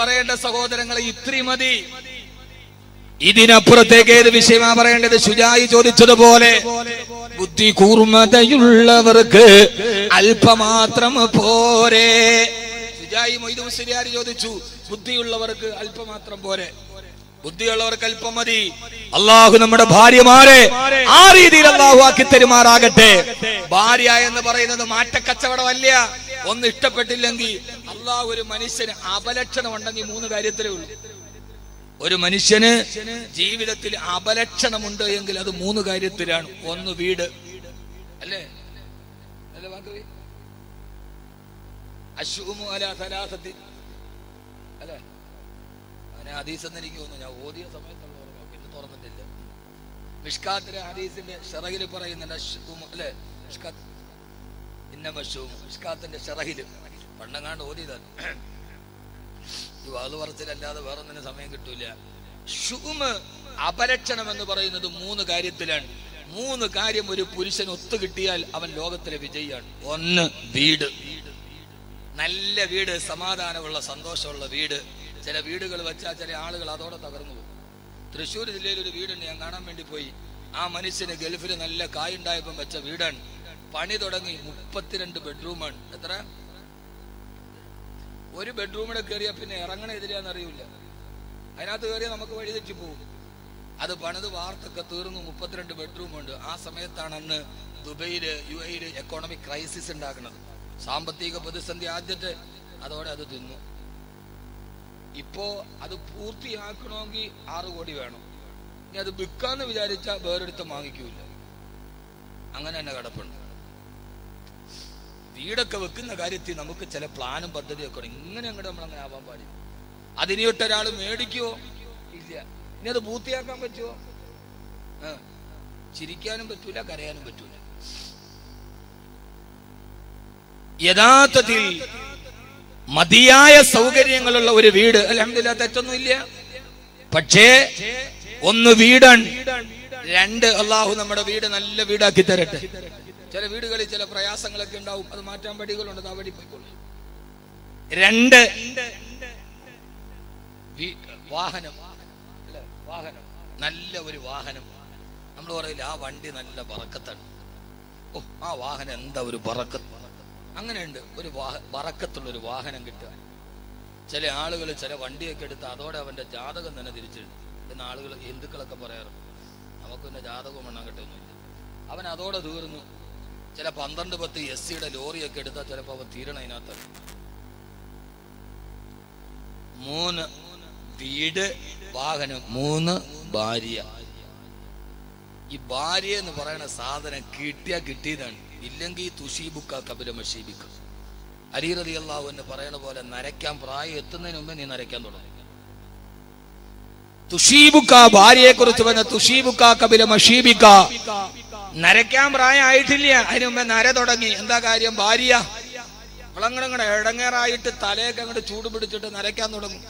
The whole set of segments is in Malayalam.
പറയേണ്ട സഹോദരങ്ങളെ ഇത്രയും മതി. ഇതിനപ്പുറത്തേക്ക് ഏത് വിഷയമാ പറയേണ്ടത്? ശുജായി ചോദിച്ചതുപോലെ ബുദ്ധി കൂർമ്മതയുള്ളവർക്ക് അല്പമാത്രം പോരെ. ശുജായി മൊയ്തു മുസ്ലിയാർ ചോദിച്ചു, ബുദ്ധിയുള്ളവർക്ക് അല്പമാത്രം പോരെ, ബുദ്ധിയുള്ളവർക്ക് അല്പം മതി. അള്ളാഹു നമ്മുടെ ഭാര്യമാരെ ആ രീതിയിൽ അള്ളാഹു ആക്കി തരുമാറാകട്ടെ. ഭാര്യ എന്ന് പറയുന്നത് മാറ്റക്കച്ചവടമല്ല. ഒന്ന് ഇഷ്ടപ്പെട്ടില്ലെങ്കിൽ അള്ളാഹു ഒരു മനുഷ്യന് അപലക്ഷണം ഉണ്ടെങ്കിൽ 3 കാര്യത്തിലേ ഉള്ളൂ. ഒരു മനുഷ്യന് ജീവിതത്തിൽ അപലക്ഷണമുണ്ട് എങ്കിൽ അത് 3 കാര്യത്തിലാണ്. ഒന്ന് വീട്, അല്ലേ? അശ്ഉമു അലാ സലാസത്തി, അല്ലേ? അങ്ങനെ ഹദീസെന്ന് എനിക്ക് തോന്നുന്നു, ഞാൻ ഓതിയ സമയത്തുള്ള ഓർമ്മ, പിന്നെ തുറന്നിട്ടില്ല. മിഷ്കാത്തിലെ ഹദീസിന്റെ ഷറഹിൽ പറയുന്നുണ്ട് അശ്ഉമു, അല്ലേ? മിഷ്കാത്ത് മിഷ്കാത്തിന്റെ ഷറഹിൽ പണ്ടങ്ങാണ്ട് ഓതിയതാണ്. ഈ വാത് പറച്ചിലല്ലാതെ വേറൊന്നിനും സമയം കിട്ടൂല. ഷുമ് അപലക്ഷണം എന്ന് പറയുന്നത് 3 കാര്യത്തിലാണ്. 3 കാര്യം ഒരു പുരുഷൻ ഒത്തുകിട്ടിയാൽ അവൻ ലോകത്തിലെ വിജയിയാണ്. ഒന്ന്, വീട്, നല്ല വീട്, സമാധാനമുള്ള സന്തോഷമുള്ള വീട്. ചില വീടുകൾ വെച്ചാൽ ചില ആളുകൾ അതോടെ തകർന്നു പോകും. തൃശ്ശൂർ ജില്ലയിൽ ഒരു വീടുണ്ട്, ഞാൻ കാണാൻ വേണ്ടി പോയി. ആ മനുഷ്യന് ഗൾഫിൽ നല്ല കായുണ്ടായപ്പം വെച്ച വീടാണ്. പണി തുടങ്ങി 32 ബെഡ്റൂമാണ്. എത്ര? ഒരു ബെഡ്റൂമിടെ കയറിയാൽ പിന്നെ ഇറങ്ങണ എതിരാന്ന് അറിയില്ല. അതിനകത്ത് കയറിയാൽ നമുക്ക് വഴി തെറ്റി പോകും. അത് പണിത് വാർത്തൊക്കെ തീർന്നു. 32 ബെഡ്റൂമുണ്ട്. ആ സമയത്താണ് അന്ന് ദുബൈയില് UAE എക്കോണമിക് ക്രൈസിസ് ഉണ്ടാക്കുന്നത്, സാമ്പത്തിക പ്രതിസന്ധി ആദ്യത്തെ. അതോടെ അത് തിന്നു. ഇപ്പോ അത് പൂർത്തിയാക്കണമെങ്കിൽ 6 കോടി വേണം. ഇനി അത് വിൽക്കാന്ന് വിചാരിച്ചാൽ വേറെടുത്ത് വാങ്ങിക്കൂല. അങ്ങനെ തന്നെ കിടപ്പുണ്ട്. വീടൊക്കെ വെക്കുന്ന കാര്യത്തിൽ നമുക്ക് ചില പ്ലാനും പദ്ധതിയൊക്കെ ഉണ്ട്. ഇങ്ങനെ അങ്ങോട്ട് നമ്മളങ്ങനെ ആവാൻ പാടില്ല. അതിനിട്ട് ഒരാൾ മേടിക്കുവോ? ഇല്ല. ഇനി അത് പൂർത്തിയാക്കാൻ പറ്റുമോ? ചിരിക്കാനും പറ്റൂല, കരയാനും പറ്റൂല. യഥാർത്ഥത്തിൽ മതിയായ സൗകര്യങ്ങളുള്ള ഒരു വീട്, അൽഹംദുലില്ലാഹ് തെറ്റൊന്നുമില്ല. പക്ഷേ ഒന്ന് വീടാണ്. 2, അള്ളാഹു നമ്മുടെ വീട് നല്ല വീടാക്കി തരട്ടെ. ചില വീടുകളിൽ ചില പ്രയാസങ്ങളൊക്കെ ഉണ്ടാവും, അത് മാറ്റാൻ വഴികളുണ്ട്, ആ വഴി പോയിക്കോളൂ. 2, വാഹനം, അല്ലെ? വാഹനം, നല്ല ഒരു വാഹനം. നമ്മൾ പറയില്ല ആ വണ്ടി നല്ല ബറക്കത്താണ്, ഓ ആ വാഹനം എന്താ ഒരു ബറക്കത്ത്. അങ്ങനെയുണ്ട്, ഒരു ബറക്കത്തുള്ള ഒരു വാഹനം കിട്ടുക. ചില ആളുകൾ ചില വണ്ടിയൊക്കെ എടുത്ത് അതോടെ അവന്റെ ജാതകം തന്നെ തിരിച്ചിടും എന്ന ആളുകൾ, ഹിന്ദുക്കളൊക്കെ പറയാറുണ്ട്. നമുക്ക് പിന്നെ ജാതകം എണ്ണാൻ കിട്ടുന്നില്ല, അവൻ അതോടെ തീർന്നു. ചില 12-10 SC ലോറിയൊക്കെ എടുത്താൽ ചിലപ്പോൾ അവൻ തീരണ അതിനകത്ത്. 3 വീട്, വാഹനം, 3 ഭാര്യ. ഈ ഭാര്യ എന്ന് പറയുന്ന സാധനം കിട്ടിയാ കിട്ടിയതാണ്. ഇല്ലെങ്കിൽ തുഷീബുക്ക കപില മഷീബിക്ക. അലി റളിയല്ലാഹു അൻഹു പറയണ പോലെ നരയ്ക്കാൻ പ്രായം എത്തുന്നതിന് മുമ്പേ നീ നരയ്ക്കാൻ തുടങ്ങും. തുഷീബുക്ക, ഭാര്യയെ കുറിച്ച് പറഞ്ഞ തുഷീബുക്ക കപില മഷീബിക്ക. നരയ്ക്കാൻ പ്രായമായിട്ടില്ല, അതിന് മുമ്പേ നര തുടങ്ങി. എന്താ കാര്യം? ഭാര്യ വളങ്ങടങ്ങടെ ഇടങ്ങേറായിട്ട് തലയൊക്കെ അങ്ങോട്ട് ചൂട് പിടിച്ചിട്ട് നരയ്ക്കാൻ തുടങ്ങും.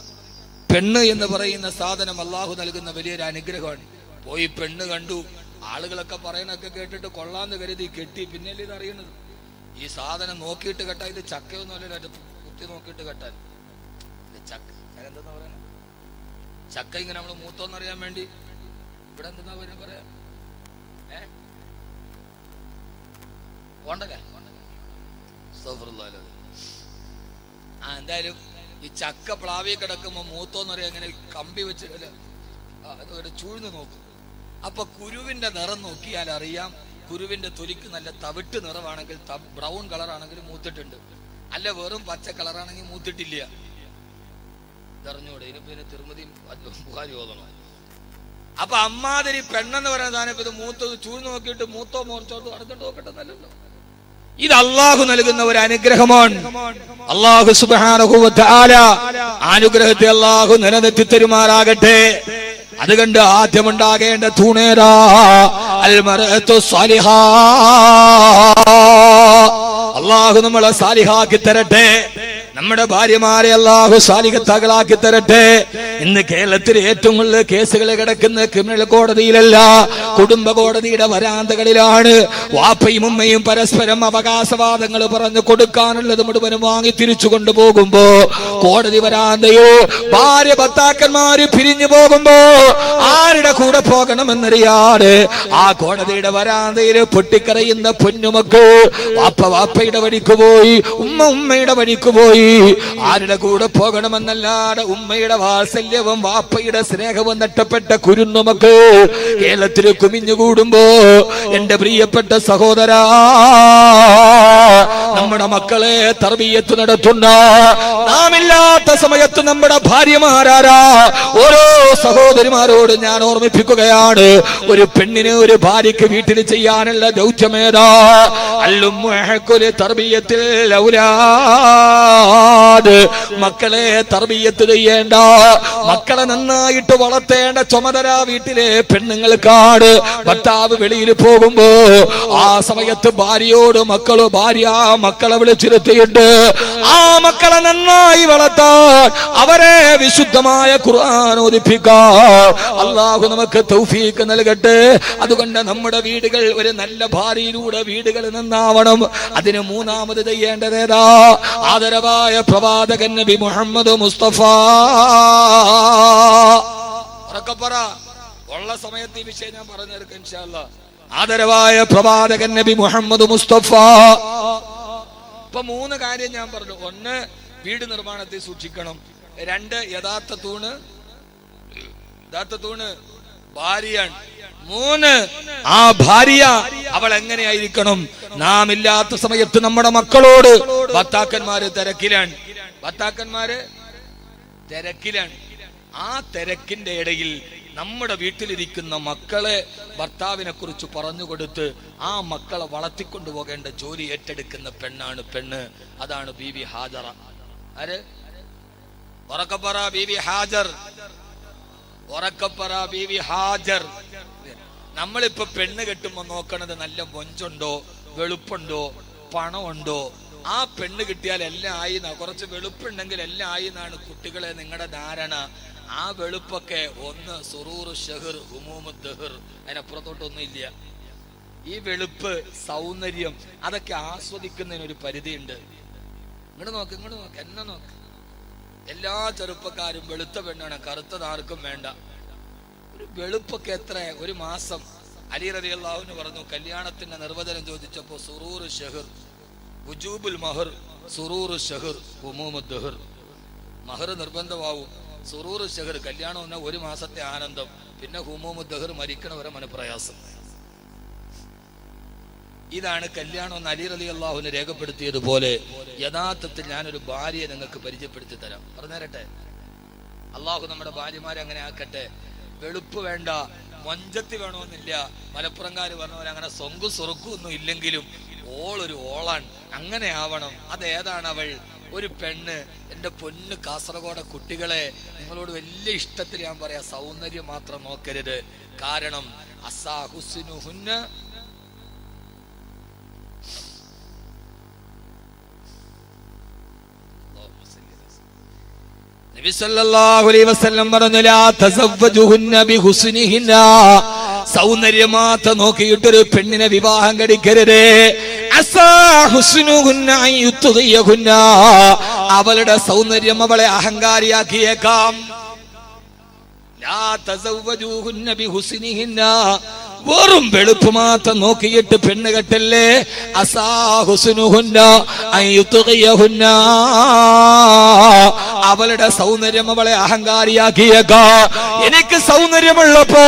പെണ്ണ് എന്ന് പറയുന്ന സാധനം അള്ളാഹു നൽകുന്ന വലിയൊരു അനുഗ്രഹമാണ്. പോയി പെണ്ണ് കണ്ടു, ആളുകളൊക്കെ പറയണൊക്കെ കേട്ടിട്ട് കൊള്ളാന്ന് കരുതി കെട്ടി. പിന്നല്ലേ ഇത് അറിയണത്, ഈ സാധനം നോക്കിയിട്ട് കെട്ടാ. ഇത് ചക്കയൊന്നും അല്ലല്ലോ, കുത്തി നോക്കിയിട്ട് കെട്ടാൻ. ചക്ക എന്താ പറയണ? ചക്ക ഇങ്ങനെ നമ്മള് മൂത്തോന്നറിയാൻ വേണ്ടി ഇവിടെ എന്താ പറയാ, എന്തായാലും ഈ ചക്ക പ്ലാവി കിടക്കുമ്പോ മൂത്തോന്നറിയാം. അങ്ങനെ കമ്പി വെച്ച് ചൂഴ്ന്ന് നോക്കും. അപ്പൊ കുരുവിന്റെ നിറം നോക്കിയാൽ അറിയാം. കുരുവിന്റെ തൊലിക്ക് നല്ല തവിട്ട് നിറമാണെങ്കിൽ, ബ്രൗൺ കളറാണെങ്കിൽ മൂത്തിട്ടുണ്ട്. അല്ല വെറും പച്ച കളറാണെങ്കിൽ മൂത്തിട്ടില്ല. ഇതറിഞ്ഞൂടെ? ഇനി പിന്നെ തിരുമതിയും ബുഖാരി ഓതണം. അപ്പൊ അമ്മാതിരി പെണ്ണെന്ന് പറയുന്ന സാധനം ഇത് മൂത്തത് ചൂഴ്ന്ന് നോക്കിയിട്ട് മൂത്തോ മോർച്ചോട്ടോ അടുത്തോട്ട് നോക്കട്ടെ, നല്ലല്ലോ. ഇത് അള്ളാഹു നൽകുന്ന ഒരു അനുഗ്രഹമാണ്. അള്ളാഹു സുബ്ഹാനഹു വ തആല അനുഗ്രഹത്തെ അള്ളാഹു നിലനിർത്തി തരുമാറാകട്ടെ. അതുകൊണ്ട് ആദ്യമുണ്ടാകേണ്ട തൂണേരാ അൽ മർഅത്തു സാലിഹാ. അള്ളാഹു നമ്മളെ സാലിഹാക്കി തരട്ടെ. നമ്മുടെ ഭാര്യമാരെ അള്ളാഹു സാലിഹത്തുകളാക്കി തരട്ടെ. ഇന്ന് കേരളത്തിലെ ഏറ്റവും കൂടുതൽ കേസുകൾ കിടക്കുന്ന ക്രിമിനൽ കോടതിയിലല്ല, കുടുംബ കോടതിയുടെ വരാന്തകളിലാണ്. വാപ്പയും ഉമ്മയും പരസ്പരം അവകാശവാദങ്ങൾ പറഞ്ഞു കൊടുക്കാനുള്ളത് മുഴുവനും വാങ്ങി തിരിച്ചു കൊണ്ടുപോകുമ്പോ കോടതി വരാന്തയോ ഭാര്യ ഭർത്താക്കന്മാര് പിരിഞ്ഞു പോകുമ്പോ ആരുടെ കൂടെ പോകണമെന്നറിയാതെ ആ കോടതിയുടെ വരാന്തയിൽ പൊട്ടിക്കരയുന്ന പൊന്നുമക്കൾ വാപ്പയുടെ വഴിക്ക് പോയി, ഉമ്മയുടെ വഴിക്ക് പോയി. ആരുടെ കൂടെ പോകണമെന്നല്ലാതെ ഉമ്മയുടെ വാത്സല്യവും വാപ്പയുടെ സ്നേഹവും നഷ്ടപ്പെട്ട കുരുന്നുമക്കൾ കേരളത്തിൽ കുമിഞ്ഞുകൂടുമ്പോ എന്റെ പ്രിയപ്പെട്ട സഹോദരാ, നമ്മുടെ മക്കളെ തർബിയത്ത് നടത്തുന്ന നാമില്ലാത്ത സമയത്ത് നമ്മുടെ ഭാര്യമാരാരാ? ഓരോ സഹോദരിമാരോട് ഞാൻ ഓർമ്മിപ്പിക്കുകയാണ്, ഒരു പെണ്ണിന് ഒരു ഭാര്യയ്ക്ക് വീട്ടിൽ ചെയ്യാനുള്ള ദൗത്യമേതാ? തർബിയത്തിൽ മക്കളെ തർബിയത്ത് ചെയ്യേണ്ട, മക്കളെ നന്നായിട്ട് വളർത്തേണ്ട ചുമതല വീട്ടിലെ പെണ്ണുങ്ങൾക്കാണ്. ഭർത്താവ് വെളിയിൽ പോകുമ്പോ ആ സമയത്ത് ഭാര്യയോട് ഭാര്യ മക്കളെ വിളിച്ചിരുത്തിയിട്ട് ആ മക്കളെ നന്നായി വളർത്താൻ അവരെ വിശുദ്ധമായ ഖുർആൻ ഓതിപ്പിക്കാൻ അല്ലാഹു നമുക്ക് തൗഫീഖ് നൽകട്ടെ. അതുകൊണ്ട് നമ്മുടെ വീടുകൾ ഒരു നല്ല ഭാര്യയിലൂടെ വീടുകൾ നന്നാവണം. അതിന് മൂന്നാമത് ചെയ്യേണ്ടതേതാ? ആദരവായ പ്രവാചകൻ നബി മുഹമ്മദ് മുസ്തഫ. ഉള്ള സമയത്ത് ഈ വിഷയം ഞാൻ പറഞ്ഞെടുക്കാം ഇൻഷാ അല്ലാഹ്. ആദരവായ പ്രവാചകൻ നബി മുഹമ്മദ് മുസ്തഫ. ഇപ്പൊ 3 കാര്യം ഞാൻ പറഞ്ഞു. 1, വീട് നിർമ്മാണത്തെ സൂക്ഷിക്കണം. 2, യഥാർത്ഥ തൂണ് ഭാര്യയാണ്. 3, ആ ഭാര്യ അവൾ എങ്ങനെയായിരിക്കണം? നാം ഇല്ലാത്ത സമയത്ത് നമ്മുടെ മക്കളോട് ഭർത്താക്കന്മാര് തിരക്കിലാണ്. ആ തിരക്കിന്റെ ഇടയിൽ നമ്മുടെ വീട്ടിലിരിക്കുന്ന മക്കളെ ഭർത്താവിനെ കുറിച്ച് പറഞ്ഞുകൊടുത്ത് ആ മക്കളെ വളർത്തിക്കൊണ്ടു പോകേണ്ട ജോലി ഏറ്റെടുക്കുന്ന പെണ്ണാണ് പെണ്ണ്. അതാണ് ബീവി ഹാജറ. ആര്? ഉറക്കപ്പറ ബീവി ഹാജർ. നമ്മളിപ്പോ പെണ്ണ് കെട്ടുമ്പോ നോക്കണത് നല്ല മൊഞ്ചുണ്ടോ, വെളുപ്പുണ്ടോ, പണമുണ്ടോ. ആ പെണ്ണ് കിട്ടിയാൽ എല്ലാം ആയി. കുറച്ച് വെളുപ്പുണ്ടെങ്കിൽ എല്ലാം ആയി എന്നാണ് കുട്ടികളെ നിങ്ങളുടെ ധാരണ. ആ വെളുപ്പൊക്കെ ഒന്ന് സുറൂർ ഷഹർ ഹുമൂമു ദഹർ, അതിനപ്പുറത്തോട്ടൊന്നും ഇല്ല. ഈ വെളുപ്പ് സൗന്ദര്യം അതൊക്കെ ആസ്വദിക്കുന്നതിനൊരു പരിധിയുണ്ട്. ഇങ്ങോട്ട് നോക്ക്, എന്നെ നോക്ക്. എല്ലാ ചെറുപ്പക്കാരും വെളുത്ത പെണ്ണാണ്, കറുത്തത് ആർക്കും വേണ്ട. ഒരു വെളുപ്പൊക്കെ എത്ര? ഒരു മാസം. അലി റളിയല്ലാഹു അൻഹു പറഞ്ഞു, കല്യാണത്തിന്റെ നിർവചനം ചോദിച്ചപ്പോ സുറൂർ ഷഹർ വുജൂബുൽ മഹർ, സുറൂർ ഷഹർ ഹുമൂമു ദഹർ. മഹർ നിർബന്ധമാവും, സുറൂർ ഷഹർ കല്യാണം എന്ന ഒരു മാസത്തെ ആനന്ദം, പിന്നെ ഹുമൂമു ദഹർ മരിക്കണവരെ മനപ്രയാസം. ഇതാണ് കല്യാണം എന്ന് അലി റളിയല്ലാഹു അൻഹു രേഖപ്പെടുത്തിയതുപോലെ യഥാർത്ഥത്തിൽ ഞാനൊരു ഭാര്യയെ നിങ്ങൾക്ക് പരിചയപ്പെടുത്തി തരാം. പറഞ്ഞുതരട്ടെ? അള്ളാഹു നമ്മുടെ ഭാര്യമാരെ അങ്ങനെ ആക്കട്ടെ. വെളുപ്പ് വേണ്ട, മൊഞ്ചത്തി വേണമെന്നില്ല. മലപ്പുറംകാര് പറഞ്ഞ പോലെ അങ്ങനെ സൊങ്കു സൊറുക്കും ഒന്നും ഇല്ലെങ്കിലും ഓളൊരു ഓളാണ്, അങ്ങനെ ആവണം. അതേതാണ് അവൾ? ഒരു പെണ്ണ്. എൻ്റെ പൊന്ന് കാസർഗോഡ് കുട്ടികളെ, നിങ്ങളോട് വലിയ ഇഷ്ടത്തിൽ ഞാൻ പറയാം, സൗന്ദര്യം മാത്രം നോക്കരുത്. കാരണം അസാഹുസ്നുഹുന്ന നബി സല്ലല്ലാഹു അലൈഹി വസല്ലം പറഞ്ഞു, ലാ തസവ്വജുഹുന്ന ബിഹുസ്നിഹിന്ന. സൗന്ദര്യം മാത്രം നോക്കിയിട്ടൊരു പെണ്ണിനെ വിവാഹം കഴിക്കരുത്. അവളുടെ സൗന്ദര്യം അവളെ അഹങ്കാരിയാക്കിയേക്കാം. വെറും വെളുപ്പ് മാത്രം നോക്കിയിട്ട് പെണ്ണ് കെട്ടല്ലേ. അവളുടെ സൗന്ദര്യം അവളെ അഹങ്കാരിയാക്കിയേക്കാം. എനിക്ക് സൗന്ദര്യമുള്ളപ്പോ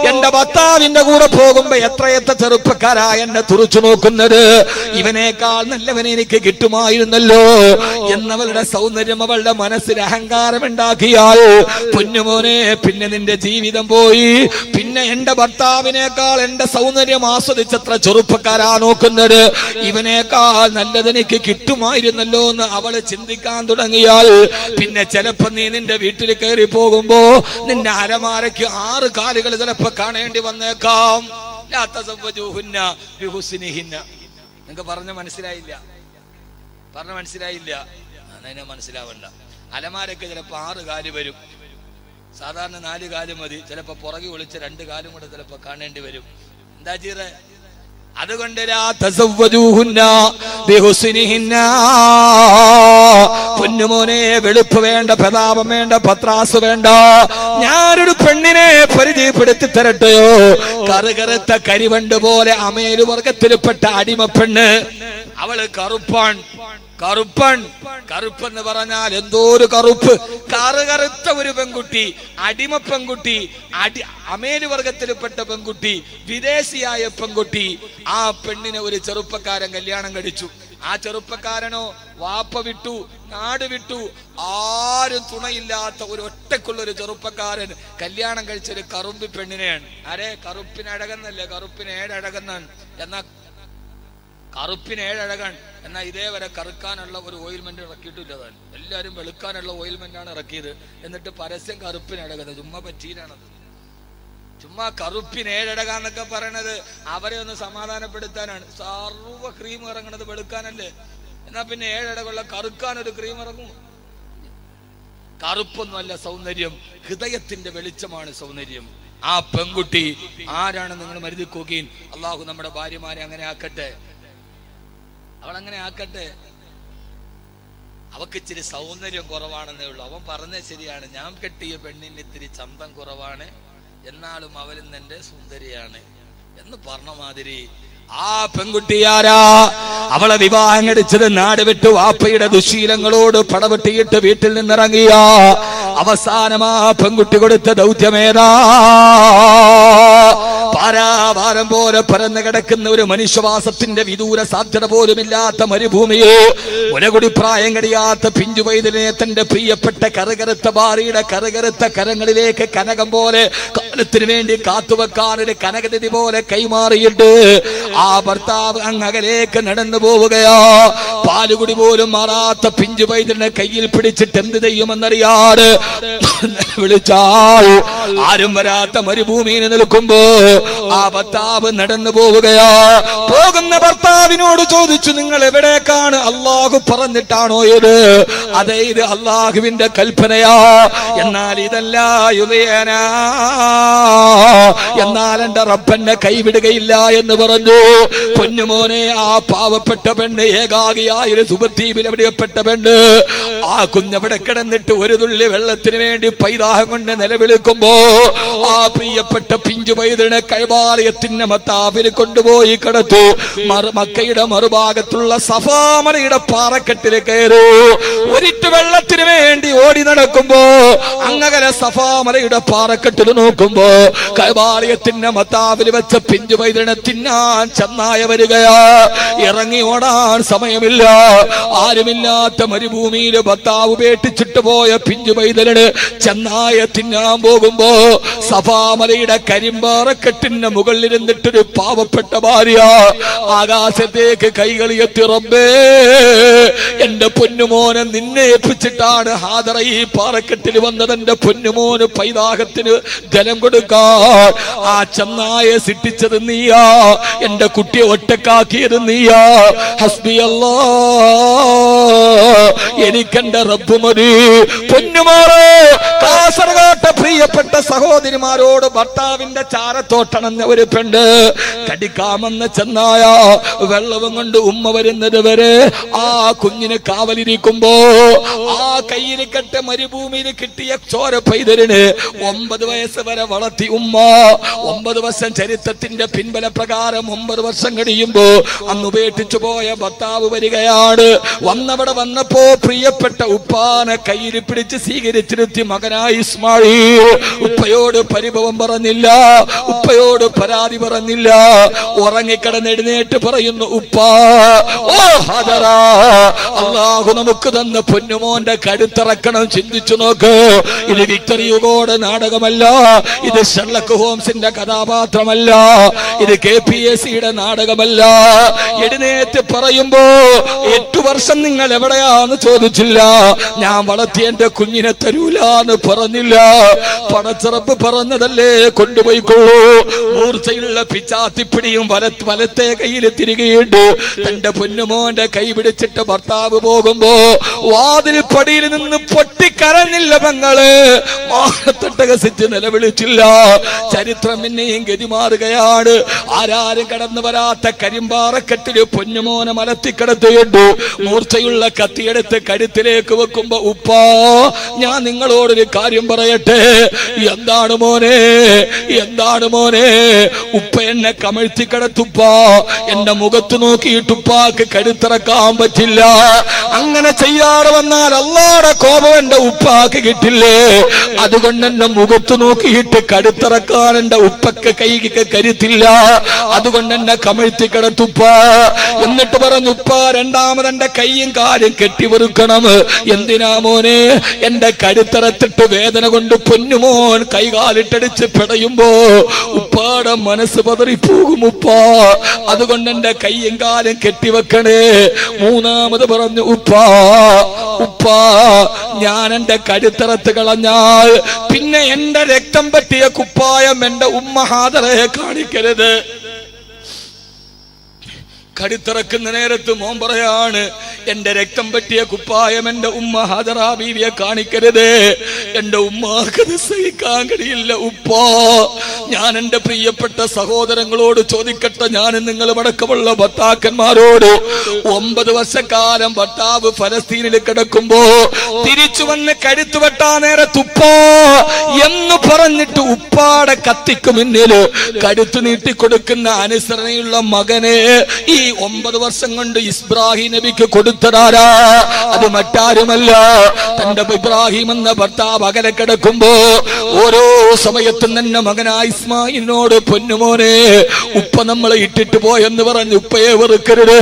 എന്റെ ഭർത്താവിന്റെ കൂടെ പോകുമ്പോ എത്രയെത്ര ചെറുപ്പക്കാരാ എന്നെ തുറച്ചു നോക്കുന്നത്. ഇവനേക്കാൾ നല്ലവനെ എനിക്ക് കിട്ടുമായിരുന്നല്ലോ എന്നവളുടെ സൗന്ദര്യം അവളുടെ മനസ്സിൽ അഹങ്കാരമുണ്ടാക്കിയാൽ പൊന്നുമോനെ, പിന്നെ നിന്റെ ജീവിതം പോയി. പിന്നെ എന്റെ ഭർത്താവിനേക്കാൾ എന്റെ സൗന്ദര്യം ആസ്വദിച്ചത്ര ചെറുപ്പക്കാരാ നോക്കുന്നത്. ഇവനേക്കാൾ നല്ലതെനിക്ക് കിട്ടുമായിരുന്നല്ലോ എന്ന് അവള് ചിന്തിക്കാൻ തുടങ്ങിയാൽ പിന്നെ ചിലപ്പോ നീ നിന്റെ വീട്ടിൽ കയറി പോകുമ്പോ നിന്റെ അലമാരയ്ക്ക് 6 കാലുകൾ ചിലപ്പോ കാണേണ്ടി വന്നേക്കാം. നിങ്ങൾക്ക് പറഞ്ഞ മനസ്സിലായില്ല? അതിനെ മനസ്സിലാവണ്ട. അലമാരയ്ക്ക് ചിലപ്പോ 6 കാല് വരും. സാധാരണ 4 കാലും മതി, ചിലപ്പോ പുറകെ ഒളിച്ച് 2 കാലും കൂടെ ചിലപ്പോ കാണേണ്ടി വരും. എന്താ ചെയ്യേ? അതുകൊണ്ട് പൊന്നുമോനെ, വെളുപ്പ് വേണ്ട, പ്രതാപം വേണ്ട, പത്രാസ് വേണ്ട. ഞാനൊരു പെണ്ണിനെ പരിചയപ്പെടുത്തി തരട്ടെയോ? കറുകറുത്ത കരിവണ്ട് പോലെ അമേരു വർഗത്തിൽപ്പെട്ട അടിമ പെണ്ണ്. അവള് കറുപ്പെന്ന് പറഞ്ഞാൽ എന്തോ ഒരു കറുപ്പ്. കറുകറുത്ത ഒരു പെൺകുട്ടി, അടിമ പെൺകുട്ടി, അമേരു വർഗത്തിൽപ്പെട്ട പെൺകുട്ടി, വിദേശിയായ പെൺകുട്ടി. ആ പെണ്ണിനെ ഒരു ചെറുപ്പക്കാരൻ കല്യാണം കഴിച്ചു. ആ ചെറുപ്പക്കാരനോ വാപ്പ വിട്ടു, നാട് വിട്ടു, ആരും തുണയില്ലാത്ത ഒരു ഒറ്റക്കുള്ളൊരു ചെറുപ്പക്കാരൻ കല്യാണം കഴിച്ചൊരു കറുമ്പി പെണ്ണിനെയാണ്. ആരെ? കറുപ്പിനഴകെന്നല്ലേ, കറുപ്പിന് 7 അഴകെന്നാണ്. എന്നാ കറുപ്പിന് 7 അഴകാണ്. എന്നാൽ ഇതേവരെ കറുക്കാനുള്ള ഒരു ഓയിൽമെന്റ് ഇറക്കിയിട്ടില്ല. താൻ എല്ലാവരും വെളുക്കാനുള്ള ഓയിൽമെന്റാണ് ഇറക്കിയത്. എന്നിട്ട് പരസ്യം കറുപ്പിന് അഴകുന്നത് ചുമ്മാ പറ്റീരാണത്. ചുമ്മാ കറുപ്പിന് 7 അഴകാന്നൊക്കെ പറയണത് അവരെ ഒന്ന് സമാധാനപ്പെടുത്താനാണ്. സർവ്വ ക്രീം ഇറങ്ങണത് വെളുക്കാനല്ലേ. എന്നാ പിന്നെ 7 അഴകുള്ള കറുക്കാൻ ഒരു ക്രീം ഇറങ്ങും? കറുപ്പൊന്നുമല്ല സൗന്ദര്യം, ഹൃദയത്തിന്റെ വെളിച്ചമാണ് സൗന്ദര്യം. ആ പെൺകുട്ടി ആരാണ് നിങ്ങൾ മരുതി നോക്കീൻ. അള്ളാഹു നമ്മുടെ ഭാര്യമാരെ അങ്ങനെ ആക്കട്ടെ, അവളങ്ങനെ ആക്കട്ടെ. അവക്ക് ഇച്ചിരി സൗന്ദര്യം കുറവാണെന്നേ ഉള്ളൂ. അവൻ പറഞ്ഞത് ശരിയാണ്, ഞാൻ കെട്ടിയ പെണ്ണിന് ഇത്തിരി ചന്തം കുറവാണ്, എന്നാലും അവലും എന്റെ സുന്ദരിയാണ് എന്ന് പറഞ്ഞ മാതിരി ആ പെൺകുട്ടിയാരാ? അവളെ വിവാഹം കഴിച്ചത് നാട് വിട്ടു വാപ്പയുടെ ദുശീലങ്ങളോട് പടവെട്ടിയിട്ട് വീട്ടിൽ നിന്നിറങ്ങിയ അവസാനം ആ പെൺകുട്ടി കൊടുത്ത ദൗത്യമേതാ? പാരാവാരം പോലെ പരന്നു കിടക്കുന്ന ഒരു മനുഷ്യവാസത്തിന്റെ വിദൂര സാധ്യത പോലുമില്ലാത്ത മരുഭൂമിയെ മുലകുടി പ്രായം കഴിയാത്ത പിഞ്ചു പൈതലിനെ തന്റെ പ്രിയപ്പെട്ട കറുകറുത്ത ഭാര്യയുടെ കറുകറുത്ത കരങ്ങളിലേക്ക് കനകം പോലെ കാലത്തിന് വേണ്ടി കാത്തുവെക്കാൻ ഒരു കനകനിധി പോലെ കൈമാറിയിട്ട് ആ ഭർത്താവ് അങ്ങകലേക്ക് നടന്നു പോവുകയാ. പാലുകുടി പോലും മാറാത്ത പിഞ്ചു പൈതലിനെ കയ്യിൽ പിടിച്ചിട്ട് എന്ത് ചെയ്യുമെന്നറിയാതെ വിളിച്ചാൽ ആരും വരാത്ത മരുഭൂമിയിൽ നിൽക്കുമ്പോ ആ ഭർത്താവ് നടന്നു പോവുകയാ. പോകുന്ന ഭർത്താവിനോട് ചോദിച്ചു, നിങ്ങൾ എവിടേക്കാണ്? അള്ളാഹു പറഞ്ഞിട്ടാണോ ഇത്? അതെ, ഇത് അള്ളാഹുവിന്റെ കൽപ്പനയാ. എന്നാൽ ഇതല്ല യുദയന, എന്നാൽ എന്റെ റബ്ബെന്നെ കൈവിടുകയില്ല എന്ന് പറഞ്ഞു. പൊന്നുമോനെ, ആ പാവപ്പെട്ട പെണ്ണ്, ഏകാഗിയായ സുബദ്വീപിൽ എവിടെപ്പെട്ട പെണ്ണ്, ആ കുഞ്ഞവിടെ കിടന്നിട്ട് ഒരു തുള്ളി വെള്ളത്തിന് വേണ്ടി പൈതാഹം കൊണ്ട് നിലവിളിക്കുമ്പോ ആ പ്രിയപ്പെട്ട പിഞ്ചു പൈതലിനെ കൈവാലയത്തിന്റെ മത്താവിൽ കൊണ്ടുപോയി കിടത്തു. മക്കയുടെ മറുഭാഗത്തുള്ള സഫാമലയുടെ പാറക്കെട്ടിൽ കയറൂ. ഒരിറ്റ് വെള്ളത്തിന് വേണ്ടി ഓടി നടക്കുമ്പോ അങ്ങകലെ സഫാമലയുടെ പാറക്കെട്ടിൽ നോക്കുമ്പോ കൈവാലയത്തിന്റെ മത്താവിൽ വെച്ച പിഞ്ചു പൈതലിനെ തിന്നാൻ ചെന്നായ വരികയാ. ഇറങ്ങി ഓടാൻ സമയമില്ല. ആരുമില്ലാത്ത മരുഭൂമിയിൽ ഭർത്താവ് ഉപേക്ഷിച്ചിട്ട് പോയ പിഞ്ചു പൈതലിന് ചെന്നായ തിന്നാൻ പോകുമ്പോ സഫാമലയുടെ കരിമ്പാറക്കെട്ടിന്റെ മുകളിലിരുന്നിട്ടൊരു പാവപ്പെട്ട ഭാര്യ ആകാശത്തേക്ക് കൈകളിയെത്തി, റബ്ബേ, എന്റെ പൊന്നുമോനെ നിന്നെ ഏൽപ്പിച്ചിട്ടാണ് ഹാദറ ഈ പാറക്കെട്ടിൽ വന്നത്. എന്റെ പൊന്നുമോന് പൈതാഹത്തിന് ജലം കൊടുക്കാൻ ആ ചെന്നായെ സിട്ടിച്ചത് നീയാ, എന്റെ കുട്ടിയെ ഒറ്റക്കാക്കിയത് നീയാ. ഹസ്ബി അല്ലാ, എനിക്കെന്റെ റബ്ബ് മതി. പൊന്നുമാറോ, കാസർഗോട്ടെ പ്രിയപ്പെട്ട സഹോദരിമാരോട് ഭർത്താവിന്റെ ചാരത്തോട്ടണഞ്ഞ ഒരു പെണ്ണ് കടിക്കാമെന്ന് ചെന്നായ വെള്ളവും കൊണ്ട് ഉമ്മ വരുന്നത് വരെ ആ കുഞ്ഞിന് കാവലിരിക്കുമ്പോ ആ കയ്യിൽ കെട്ട മരുഭൂമിയിൽ കിട്ടിയ ചോര പൈതലിന് 9 വയസ്സ് വരെ വളർത്തി ഉമ്മ. 9 വർഷം ചരിത്രത്തിന്റെ പിൻബല പ്രകാരം 9 വർഷം കഴിയുമ്പോ അന്ന് ഉപേക്ഷിച്ചു പോയ ഭർത്താവ് വരികയാണ്. വന്നവിടെ വന്നപ്പോ പ്രിയപ്പെട്ട ഉപ്പാനെ കയ്യിൽ പിടിച്ച് സ്വീകരിച്ചിരുത്തി മകനായി ഇസ്മായിൽ. ഉപ്പയോട് പരിഭവം പറഞ്ഞില്ല, ഉപ്പയോട് പരാതി പറഞ്ഞില്ല. ഉറങ്ങിക്കിടന്ന് എഴുന്നേറ്റ് പറയുന്നു, ഉപ്പാ, ഓ ഹാദറ, അല്ലാഹു നമുക്ക് തന്ന പൊന്നുമോന്റെ കരുത്തിറക്കണം. ചിന്തിച്ചു നോക്ക്, ഇത് വിക്ടർ യുഗോയുടെ നാടകമല്ല, ഇത് ഷെർലക് ഹോംസിന്റെ കഥാപാത്രമല്ല, ഇത് KPSCയുടെ നാടകമല്ല. എഴുന്നേറ്റ് പറയുമ്പോ 8 വർഷം നിങ്ങൾ എവിടെയാന്ന് ചോദിച്ചില്ല. ഞാൻ വളർത്തി എന്റെ കുഞ്ഞിനെ തരൂലാന്ന് പറഞ്ഞില്ല. പടച്ചിറപ്പ് പറഞ്ഞതല്ലേ കൊണ്ടുപോയിക്കൊള്ളൂ. മൂർച്ചയുള്ള പിച്ചാത്തിപ്പിടിയും വലത്തെ കയ്യിൽ തിരികെയുണ്ട്. തന്റെ പൊന്നുമോന്റെ കൈ പിടിച്ചിട്ട് ഭർത്താവ് പോകുമ്പോ വാതിൽ പടിയിൽ നിന്ന് പൊട്ടിക്കരഞ്ഞില്ല പെങ്ങള്. മാനത്തട്ടകസിച്ച് നിലവിളിച്ചില്ല. ചരിത്രം പിന്നെയും ഗതിമാറുകയാണ്. ആരാരും കടന്നു വരാത്ത കരിമ്പാറക്കെട്ടില് പൊന്നുമോനെ മലത്തിക്കിടത്തിയിട്ടു. മൂർച്ചയുള്ള കത്തിയെടുത്ത് കഴുത്തിലേക്ക് വെക്കുമ്പോ, ഉപ്പാ ഞാൻ നിങ്ങളോടൊരു കാര്യം പറയട്ടെ. എന്താണ് മോനെ, എന്താണ് മോനെ? ഉപ്പ എന്നെ കമഴ്ത്തി കിടത്തുപ്പാ. എന്റെ മുഖത്ത് നോക്കിയിട്ട് ഉപ്പാക്ക് കഴുത്തിറക്കാൻ പറ്റില്ല. അങ്ങനെ ചെയ്യാതെ വന്നാൽ അല്ലാഹുവിന്റെ കോപം എന്റെ ഉപ്പാക്ക് കിട്ടില്ലേ? അതുകൊണ്ട് എന്റെ മുഖത്ത് നോക്കിയിട്ട് കഴുത്തിറക്കാൻ എന്റെ ഉപ്പക്ക് കൈക്ക് കരുത്തില്ല. അതുകൊണ്ട് എന്നെ കമഴ്ത്തി കിടത്തുപ്പ. എന്നിട്ട് പറഞ്ഞു, ഉപ്പ രണ്ടാമത് എന്റെ കൈയും കാലും കെട്ടിവെറുക്കണം. എന്തിനാ മോനെ? എന്റെ കഴുത്തിറത്തിട്ട് വേദന കൊണ്ട് പൊന്നുമോൻ കൈകാലിട്ടടിച്ച് പിടയുമ്പോ ഉപ്പാടെ മനസ്സ് പതറിപ്പോകും ഉപ്പ. അതുകൊണ്ട് എന്റെ കൈയും കാലും കെട്ടിവെക്കണേ. മൂന്നാമത് പറഞ്ഞു, ഉപ്പാ ഉപ്പാ ഞാൻ എന്റെ കഴുത്തിറത്ത് കളഞ്ഞാൽ പിന്നെ എന്റെ രക്തം പറ്റിയ കുപ്പായം എന്റെ ഉമ്മ ഹാദറയെ കാണിക്കരുത്. കടുത്തിറക്കുന്ന നേരത്ത് മോൻ പറയാണ്, എന്റെ രക്തം പറ്റിയ കുപ്പായം എന്റെ ഉമ്മ ഹാദറ ബീവിയെ കാണിക്കരുത്. എന്റെ ഉമ്മാക്കത് സഹിക്കാൻ കഴിയില്ല ഉപ്പാ. ഞാൻ എന്റെ പ്രിയപ്പെട്ട സഹോദരങ്ങളോട് ചോദിക്കട്ടെ, ഞാൻ നിങ്ങൾ അടക്കമുള്ള ഭർത്താക്കന്മാരോട്, 9 വർഷക്കാലം ഭർത്താവ് ഫലസ്തീനിൽ കിടക്കുമ്പോ തിരിച്ചു വന്ന് കഴുത്ത് വെട്ടാ നേരത്ത് ഉപ്പാ എന്ന് പറഞ്ഞിട്ട് ഉപ്പാടെ കത്തിക്ക് മുന്നില് കഴുത്ത് നീട്ടിക്കൊടുക്കുന്ന അനുസരണയുള്ള മകനെ ഈ 9 വർഷം കൊണ്ട് ഇബ്രാഹിം നബിക്ക് കൊടുത്തതാരാ? അത് മറ്റാരുമല്ല, തന്റെ ഇബ്രാഹിം എന്ന ഭർത്താവ് അകലെ കിടക്കുമ്പോ ഓരോ സമയത്തും തന്നെ മകനായ ഇസ്മായിലിനോട്, പൊന്നുമോനെ ഉപ്പ നമ്മളെ ഇട്ടിട്ട് പോയെന്ന് പറഞ്ഞ് ഉപ്പയെ വെറുക്കരുത്.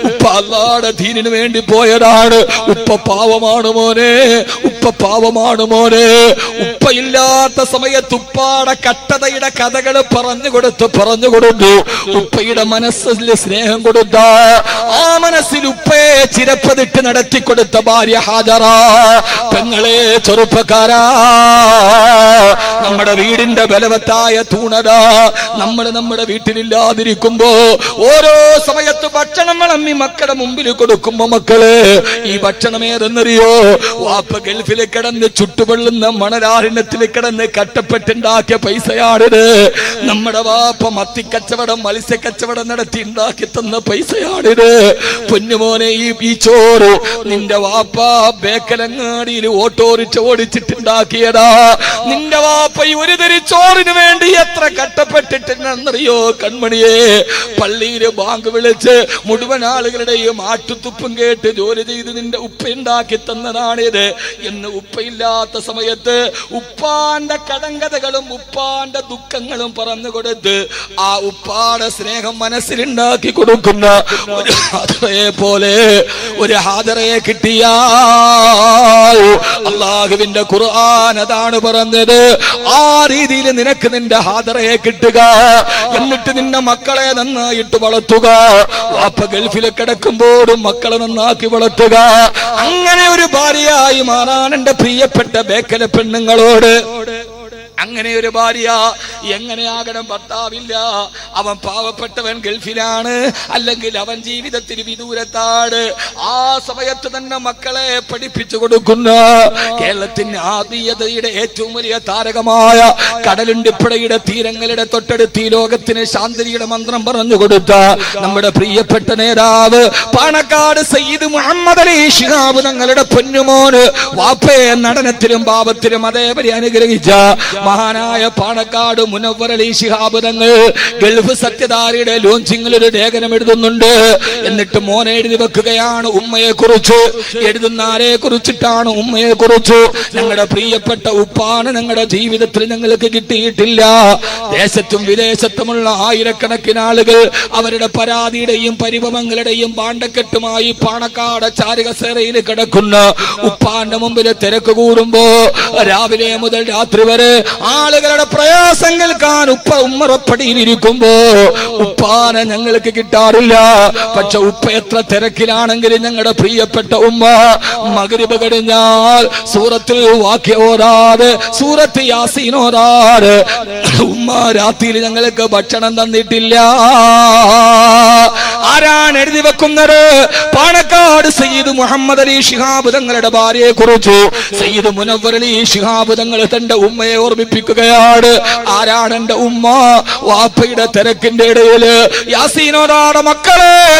ഉപ്പ അല്ലാഹുവിന്റെ ദീനിന് വേണ്ടി പോയതാണ്. ഉപ്പ പാവമാണ് മോനെ, ഉപ്പ പാവമാണ് മോനെ. ഉപ്പയില്ലാത്ത സമയത്ത് ഉപ്പാടെ കട്ടതയുടെ കഥകൾ പറഞ്ഞു കൊടുത്തു ഉപ്പയുടെ മനസ്സിൽ സ്നേഹം കൊടുത്ത ആ മനസ്സിൽ ഉപ്പയെ ചിരപ്പതിട്ട് നടത്തിക്കൊടുത്ത ഭാര്യ ഹാജറ. പെങ്ങളെ ചെറുപ്പക്കാരാ, നമ്മുടെ വീടിന്റെ ബലവത്തായ തൂണത നമ്മൾ നമ്മുടെ വീട്ടിലില്ലാതിരിക്കുമ്പോ ഓരോ സമയത്ത് ഭക്ഷണം വിളമ്പി മക്കളുടെ മുമ്പിൽ കൊടുക്കുമ്പോ, മക്കള് ഈ ഭക്ഷണം ഏതെന്നറിയോ? വാപ്പ ഗൾഫിൽ കിടന്ന് ചുട്ടുപൊള്ളുന്ന മണലാരണ്യത്തിൽ കിടന്ന് കട്ടപ്പെട്ടുണ്ടാക്കിയ പൈസയാണിത്. നമ്മുടെ വാപ്പ മത്തിക്കച്ചവടം മത്സ്യക്കച്ചവടം നടത്തി ഉണ്ടാക്കി തന്ന പൈസയാണിത്. പൊന്നുമോനെ, ഈ ചോറ് നിന്റെ വാപ്പ ബേക്കലങ്ങാടിയിൽ ഓട്ടോറിച്ച് ഓടിച്ചിട്ടുണ്ടാക്കിയതാ. നിന്റെ വാപ്പ ഈ ഒരു തരി ചോറിന് വേണ്ടി എത്ര കട്ടപ്പെട്ടിട്ടുണ്ടെന്നറിയോ കൺമണിയെ? പള്ളിയില് ബാങ്ക് വിളിച്ച് മുഴുവൻ ആളുകളുടെയും ആട്ടുത്തുപ്പും കേട്ട് ജോലി ചെയ്ത് നിന്റെ ഉപ്പ ഉണ്ടാക്കി തന്നതാണിത് എന്ന് ഉപ്പയില്ലാത്ത സമയത്ത് ഉപ്പാന്റെ കടങ്കഥകളും ഉപ്പാന്റെ ദുഃഖങ്ങളും പറഞ്ഞു കൊടുത്ത് ആ ഉപ്പാടെ സ്നേഹം മനസ്സിലുണ്ടാക്കി കൊടുക്കുന്ന ഒരു ഹാദറയെ പോലെ ഒരു ഹാദറയെ കിട്ടിയാൽ അല്ലാഹുവിന്റെ ഖുർആൻ അതാണ് പറഞ്ഞത്. ആ രീതിയിൽ നിനക്ക് നിന്റെ ഹാദറയെ കിട്ടുക. എന്നിട്ട് നിന്റെ മക്കളെ നന്നായിട്ട് വളർത്തുക. വാപ്പ ഗൾഫിൽ കിടക്കുമ്പോഴും മക്കളെ നന്നാക്കി വളർത്തുക. അങ്ങനെ ഒരു ഭാര്യയായി മാറാൻ എന്റെ പ്രിയപ്പെട്ട ബേക്കല പെണ്ണുങ്ങളോട്. അങ്ങനെ ഒരു ഭാര്യ എങ്ങനെയാകണം? ഭർത്താവില്ല, അവൻ പാവപ്പെട്ടവൻ, ഗൾഫിലാണ്, അല്ലെങ്കിൽ അവൻ ജീവിതത്തിൽ വിദൂരത്താണ്. ആ സമയത്ത് തന്നെ മക്കളെ പഠിപ്പിച്ചു കൊടുക്കുന്ന കേരളത്തിന്റെ ആത്മീയതയുടെ ഏറ്റവും വലിയ താരകമായ കടലുണ്ടിപ്പുഴയുടെ തീരങ്ങളുടെ തൊട്ടടുത്ത് ഈ ലോകത്തിന് ശാന്തിയുടെ മന്ത്രം പറഞ്ഞു കൊടുത്ത നമ്മുടെ പ്രിയപ്പെട്ട നേതാവ് പാണക്കാട് സയ്യിദ് മുഹമ്മദ് അലി ശിഹാബ് തങ്ങളുടെ പൊന്നുമോന് വാപ്പയെ നടനത്തിലും പാപത്തിലും അതേപടി അനുഗ്രഹിച്ച മഹാനായ പാണക്കാട് മുനവ്വർ അലി ശിഹാബ് തങ്ങൾ ഗൾഫ് സത്യധാരിയുടെ ലോഞ്ചിങ്ങിൽ ഒരു ലേഖനം എഴുതുന്നുണ്ട്. എന്നിട്ട് മോനെ എഴുതി വെക്കുകയാണ് ഉമ്മയെ കുറിച്ച്. എഴുതുന്ന ആരെ കുറിച്ചിട്ടാണ്? ഉമ്മയെ കുറിച്ച്. ഞങ്ങളുടെ പ്രിയപ്പെട്ട ഉപ്പാണ് ഞങ്ങളുടെ ജീവിതത്തിൽ ഞങ്ങൾക്ക് കിട്ടിയിട്ടില്ല. ദേശത്തും വിദേശത്തുമുള്ള ആയിരക്കണക്കിന് ആളുകൾ അവരുടെ പരാതിയുടെയും പരിഭവങ്ങളുടെയും പാണ്ടക്കെട്ടുമായി പാണക്കാട് ചാരുകസേരയിൽ കിടക്കുന്ന ഉപ്പാന്റെ മുമ്പിൽ തിരക്ക് കൂടുമ്പോ രാവിലെ മുതൽ രാത്രി വരെ ആളുകളുടെ പ്രയാസം കേൾക്കാൻ ഉമ്മറപ്പടിയിലിരിക്കുമ്പോ ഉപ്പാനെ ഞങ്ങൾക്ക് കിട്ടാറില്ല. പക്ഷെ ഉപ്പ എത്ര തിരക്കിലാണെങ്കിലും ഞങ്ങളുടെ പ്രിയപ്പെട്ട ഉമ്മ മഗ്രിബ് കഴിഞ്ഞാൽ സൂറത്തിൽ വാക്യ ഓതാതെ, സൂറത്ത് യാസീൻ ഓതാതെ ഉമ്മ ഉമ്മ രാത്രിയിൽ ഞങ്ങൾക്ക് ഭക്ഷണം തന്നിട്ടില്ല. ആരാണ് എഴുതി വെക്കുന്നത്? പാണക്കാട് സയ്യിദ് മുഹമ്മദ് അലി ശിഹാബ് തങ്ങളുടെ ഭാര്യയെ കുറിച്ചു സയ്യിദ് മുനവ്വർ അലി ശിഹാബ് തങ്ങൾ തന്റെ ഉമ്മയെ ഓർമ്മിപ്പിക്കുകയാണ്. ആരാണ് എന്റെ ഉമ്മ? വാപ്പയുടെ തിരക്കിന്റെ ഇടയിൽ യാസീനോടാടെ മക്കളെ